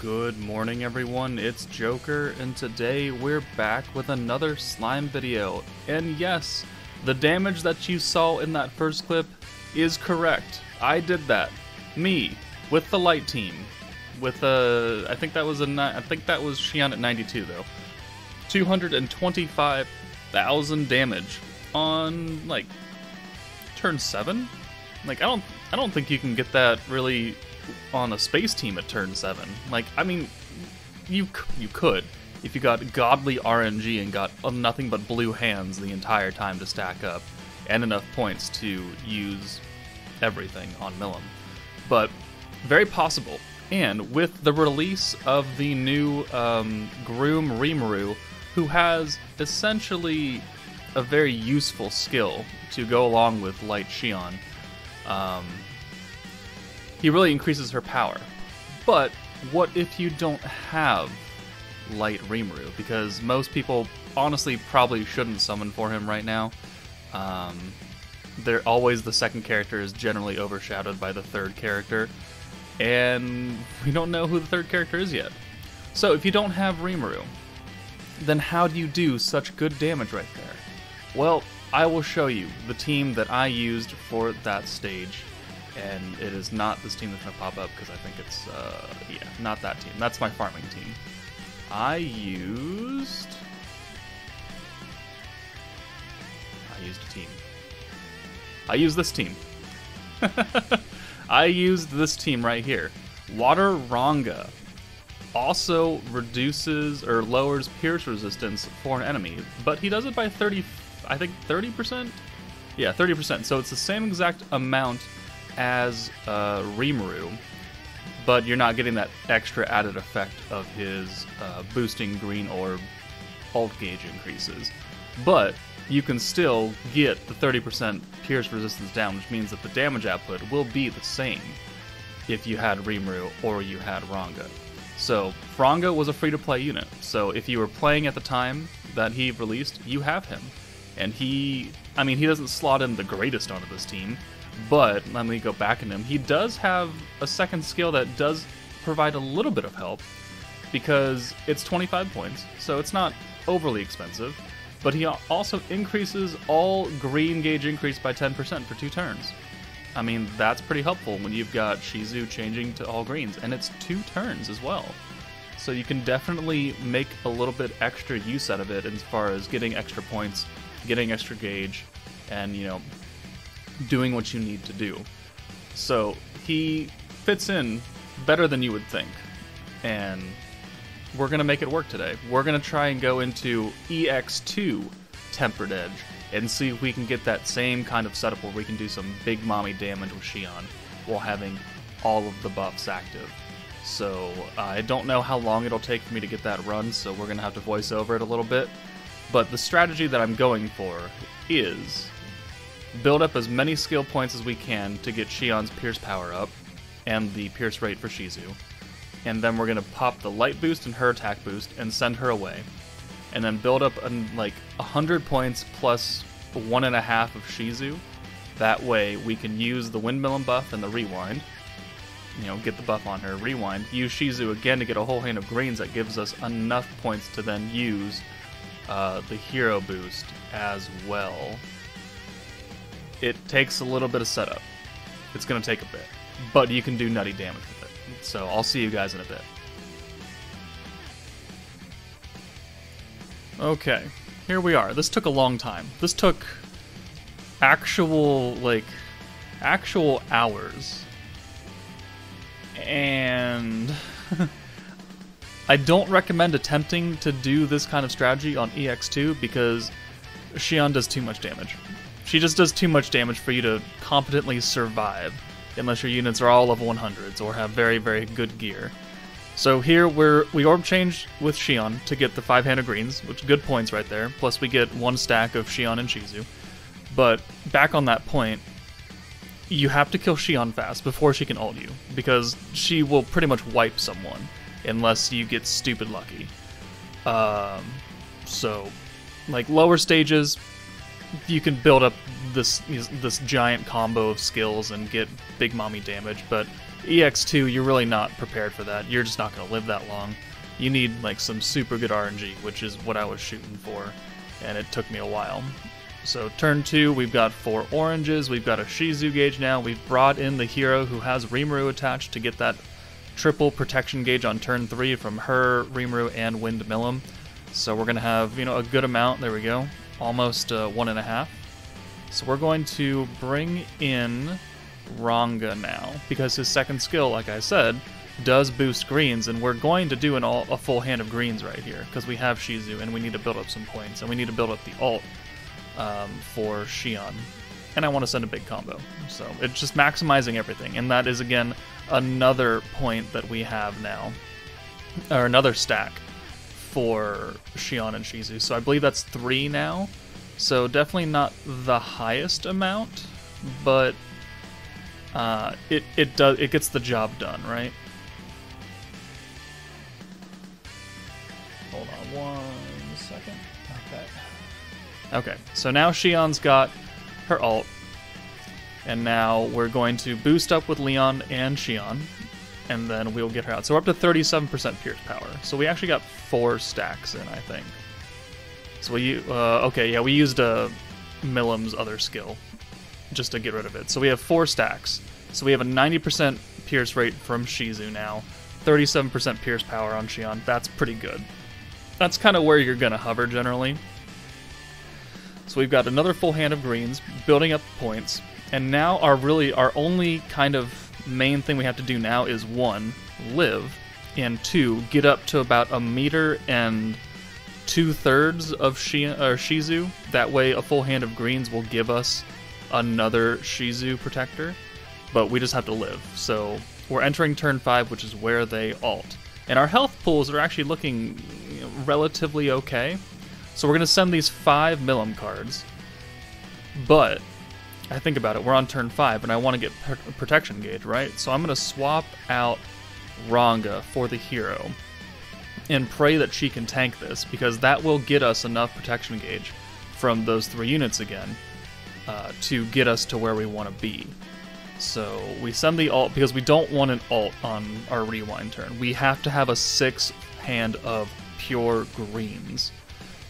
Good morning everyone, it's Joker, and today we're back with another slime video. And yes, the damage that you saw in that first clip is correct. I did that. Me, with the light team. With I think that was Xion at 92 though. 225,000 damage on like turn 7? Like I don't think you can get that really on a space team at turn 7. Like, I mean, you could if you got godly RNG and got nothing but blue hands the entire time to stack up, and enough points to use everything on Millum. But very possible. And with the release of the new Groom Rimuru, who has essentially a very useful skill to go along with Light Xion, he really increases her power. But what if you don't have Light Rimuru? Because most people honestly probably shouldn't summon for him right now. They're always, the second character is generally overshadowed by the third character, and we don't know who the third character is yet. So if you don't have Rimuru, then how do you do such good damage right there? Well, I will show you the team that I used for that stage. And it is not this team that's going to pop up, because I think it's, yeah, not that team. That's my farming team. I used a team. I used this team. I used this team right here. Water RANGA also reduces or lowers pierce resistance for an enemy, but he does it by 30%? Yeah, 30%. So it's the same exact amount as Rimuru, but you're not getting that extra added effect of his boosting green orb ult gauge increases. But you can still get the 30% pierce resistance down, which means that the damage output will be the same if you had Rimuru or you had RANGA. So RANGA was a free-to-play unit, so if you were playing at the time that he released, you have him. And he doesn't slot in the greatest onto this team, but let me go back in him. He does have a second skill that does provide a little bit of help, because it's 25 points, so it's not overly expensive. But he also increases all green gauge increase by 10% for 2 turns. I mean, that's pretty helpful when you've got Shizu changing to all greens, and it's 2 turns as well. So you can definitely make a little bit extra use out of it as far as getting extra points, getting extra gauge, and, you know, doing what you need to do. So he fits in better than you would think, and we're gonna make it work today. We're gonna try and go into EX2 Tempered Edge and see if we can get that same kind of setup where we can do some big mommy damage with Xion while having all of the buffs active. So I don't know how long it'll take for me to get that run, so we're gonna have to voice over it a little bit. But the strategy that I'm going for is build up as many skill points as we can to get Xion's Pierce power up, and the Pierce rate for Shizu. And then we're going to pop the light boost and her attack boost and send her away. And then build up like 100 points plus 1.5 of Shizu. That way we can use the windmill and buff and the rewind. You know, get the buff on her, rewind, use Shizu again to get a whole hand of greens that gives us enough points to then use the hero boost as well. It takes a little bit of setup. It's going to take a bit, but you can do nutty damage with it. So I'll see you guys in a bit. Okay, here we are. This took a long time. This took actual hours. And I don't recommend attempting to do this kind of strategy on EX2 because Xion does too much damage. She just does too much damage for you to competently survive, unless your units are all level 100s or have very, very good gear. So here we orb change with Xion to get the 5-handed greens, which good points right there, plus we get 1 stack of Xion and Shizu. But back on that point, you have to kill Xion fast before she can ult you, because she will pretty much wipe someone, unless you get stupid lucky. So, like, lower stages, you can build up this giant combo of skills and get big mommy damage, but EX2, you're really not prepared for that. You're just not going to live that long. You need like some super good RNG, which is what I was shooting for, and it took me a while. So turn 2, we've got 4 oranges, we've got a Shizu gauge now, we've brought in the hero who has Rimuru attached to get that triple protection gauge on turn 3 from her, Rimuru, and Windmillum. So we're going to have, a good amount, there we go, almost 1.5. So we're going to bring in RANGA now, because his second skill, like I said, does boost greens, and we're going to do a full hand of greens right here, because we have Shizu, and we need to build up some points, and we need to build up the ult for Xion. And I want to send a big combo. So it's just maximizing everything, and that is, again, another point that we have now, or another stack for Xion and Shizu. So I believe that's 3 now. So definitely not the highest amount, but it gets the job done, right? Hold on 1 second. Okay, so now Xion's got her ult, and now we're going to boost up with Leon and Xion, and then we'll get her out. So we're up to 37% pierce power. So we actually got 4 stacks in, I think. So we used Millum's other skill just to get rid of it. So we have 4 stacks. So we have a 90% pierce rate from Shizu now, 37% pierce power on Xion. That's pretty good. That's kind of where you're gonna hover generally. So we've got another full hand of greens, building up points, and now our only kind of main thing we have to do now is 1, live, and 2, get up to about 1 meter and 2/3 of Shizu. That way a full hand of greens will give us another Shizu protector, but we just have to live. So we're entering turn 5, which is where they ult. And our health pools are actually looking relatively okay. So we're going to send these 5 Millum cards, but I think about it, we're on turn 5, and I want to get protection gauge, right? So I'm going to swap out RANGA for the hero, and pray that she can tank this, because that will get us enough protection gauge from those 3 units again to get us to where we want to be. So we send the ult, because we don't want an ult on our rewind turn. We have to have a 6 hand of pure greens.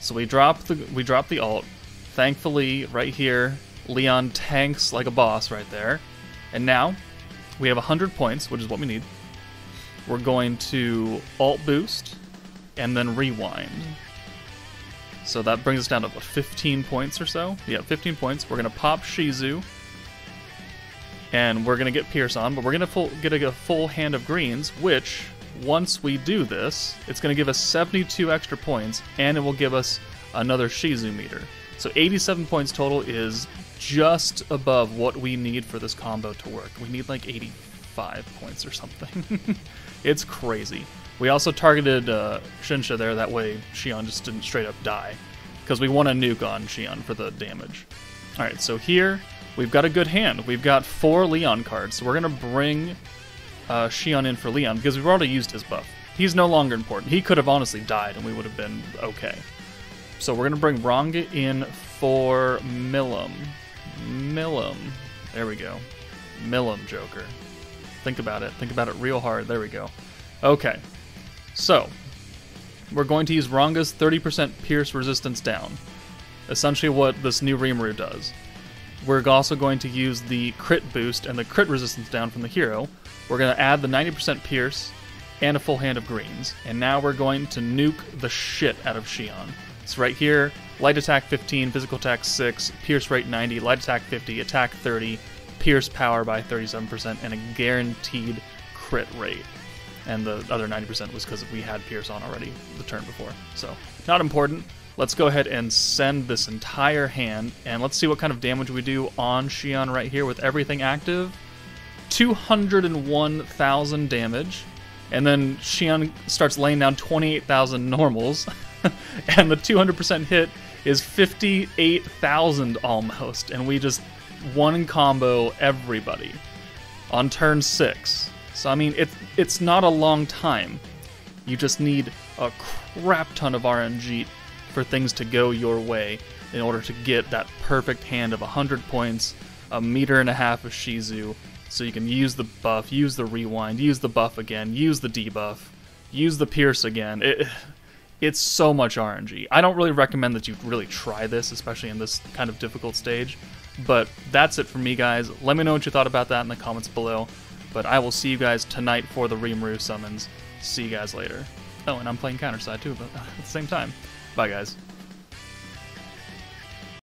So we drop the ult. Thankfully, right here, Leon tanks like a boss right there. And now, we have 100 points, which is what we need. We're going to ult boost, and then rewind. So that brings us down to, what, 15 points or so? Yeah, 15 points. We're going to pop Shizu, and we're going to get Pierce on, but we're going to get a full hand of greens, which, once we do this, it's going to give us 72 extra points, and it will give us another Shizu meter. So 87 points total is just above what we need for this combo to work. We need like 85 points or something. It's crazy. We also targeted Shinsha there, that way Xion just didn't straight up die, because we want a nuke on Xion for the damage. Alright, so here we've got a good hand. We've got 4 Leon cards, so we're going to bring Xion in for Leon, because we've already used his buff. He's no longer important. He could have honestly died and we would have been okay. So we're going to bring RANGA in for Millum. There we go. Millum Joker. Think about it. Think about it real hard. There we go. Okay. So, we're going to use RANGA's 30% pierce resistance down. Essentially what this new Rimuru does. We're also going to use the crit boost and the crit resistance down from the hero. We're going to add the 90% pierce and a full hand of greens. And now we're going to nuke the shit out of Xion. So right here, light attack 15, physical attack 6, pierce rate 90, light attack 50, attack 30, pierce power by 37%, and a guaranteed crit rate. And the other 90% was because we had pierce on already the turn before. So, not important. Let's go ahead and send this entire hand, and let's see what kind of damage we do on Xion right here with everything active. 201,000 damage, and then Xion starts laying down 28,000 normals, and the 200% hit is 58,000 almost, and we just one combo everybody on turn 6. So I mean, it's not a long time. You just need a crap ton of RNG for things to go your way. in order to get that perfect hand of 100 points, 1.5 meters of Shizu, so you can use the buff, use the rewind, use the buff again, use the debuff, use the pierce again. It's so much RNG. I don't really recommend that you really try this, especially in this kind of difficult stage. But that's it for me, guys. Let me know what you thought about that in the comments below. But I will see you guys tonight for the Rimuru summons. See you guys later. Oh, and I'm playing Counterside too, but at the same time. Bye, guys.